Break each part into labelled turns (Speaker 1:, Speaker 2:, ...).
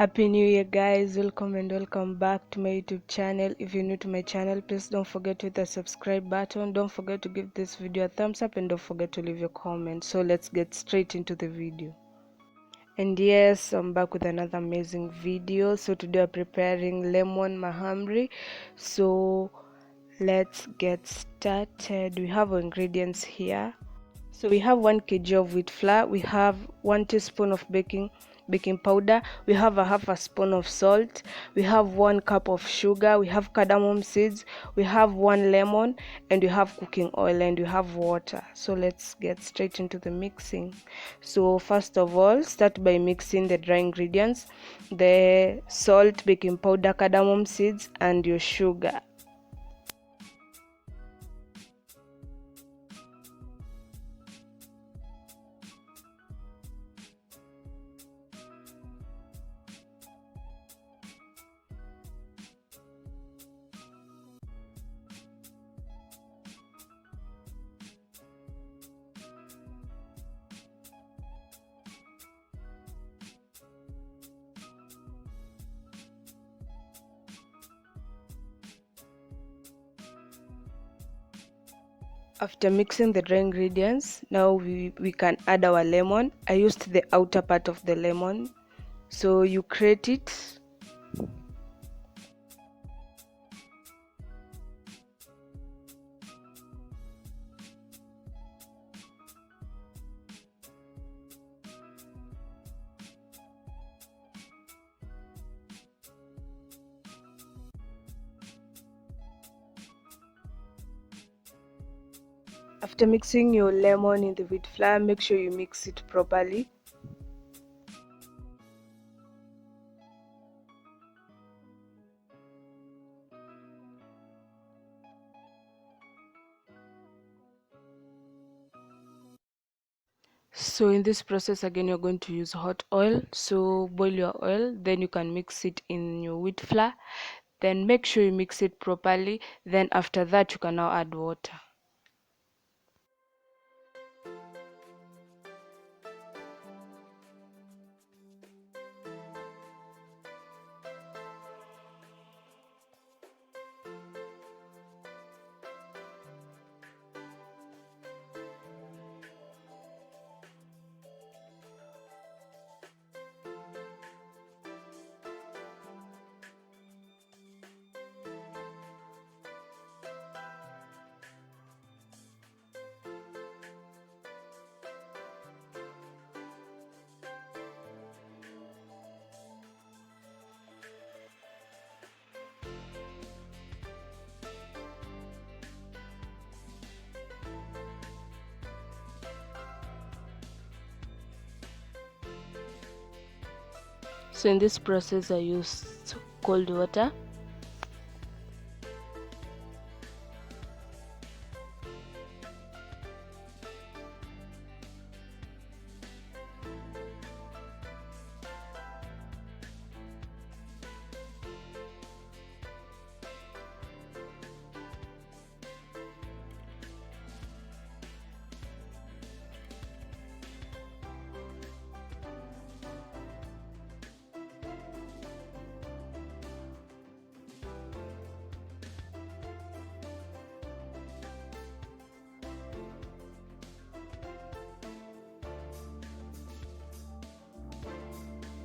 Speaker 1: Happy New Year, guys. Welcome and welcome back to my YouTube channel. If you're new to my channel, please don't forget to hit the subscribe button. Don't forget to give this video a thumbs up and don't forget to leave your comment. So let's get straight into the video. And yes, I'm back with another amazing video. So today we're preparing lemon mahamri. So let's get started. We have our ingredients here. So we have 1 kg of wheat flour, we have 1 teaspoon of baking powder, we have a half a spoon of salt, we have 1 cup of sugar, we have cardamom seeds, we have 1 lemon, and we have cooking oil, and we have water. So let's get straight into the mixing. So first of all, start by mixing the dry ingredients, the salt, baking powder, cardamom seeds, and your sugar. After mixing the dry ingredients, now we can add our lemon. I used the outer part of the lemon. So you grate it. After mixing your lemon in the wheat flour, make sure you mix it properly. So in this process again, you're going to use hot oil. So boil your oil, then you can mix it in your wheat flour. Then make sure you mix it properly. Then after that, you can now add water. So in this process, I used cold water.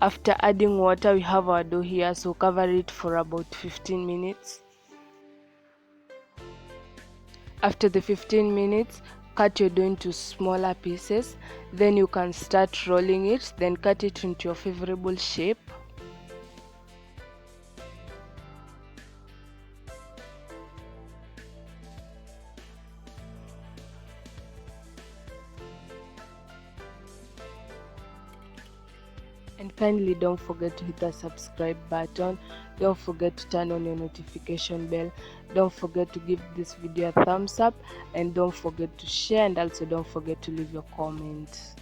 Speaker 1: After adding water, we have our dough here, so cover it for about 15 minutes. After the 15 minutes, cut your dough into smaller pieces. Then you can start rolling it, then cut it into your favorable shape. And kindly don't forget to hit the subscribe button. Don't forget to turn on your notification bell. Don't forget to give this video a thumbs up, and don't forget to share, and also don't forget to leave your comments.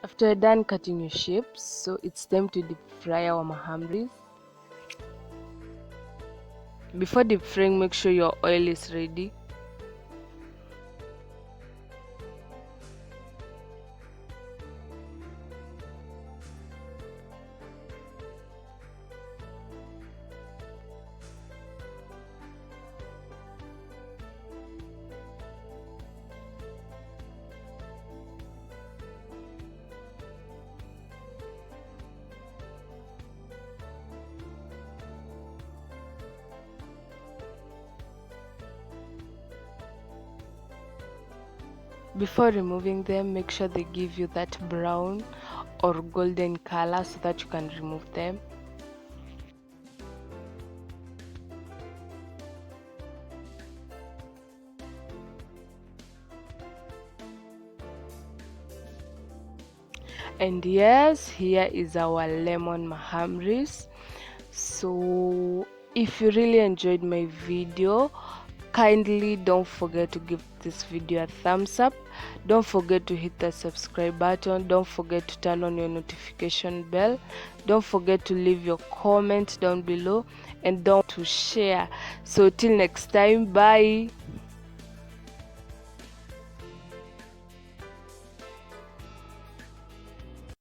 Speaker 1: After you're done cutting your shapes, so it's time to deep fry our mahamris. Before deep frying, make sure your oil is ready. Before removing them, make sure they give you that brown or golden color so that you can remove them. And yes, here is our lemon mahamris. So if you really enjoyed my video, kindly don't forget to give this video a thumbs up. Don't forget to hit the subscribe button. Don't forget to turn on your notification bell. Don't forget to leave your comment down below, and don't to share. So till next time, bye.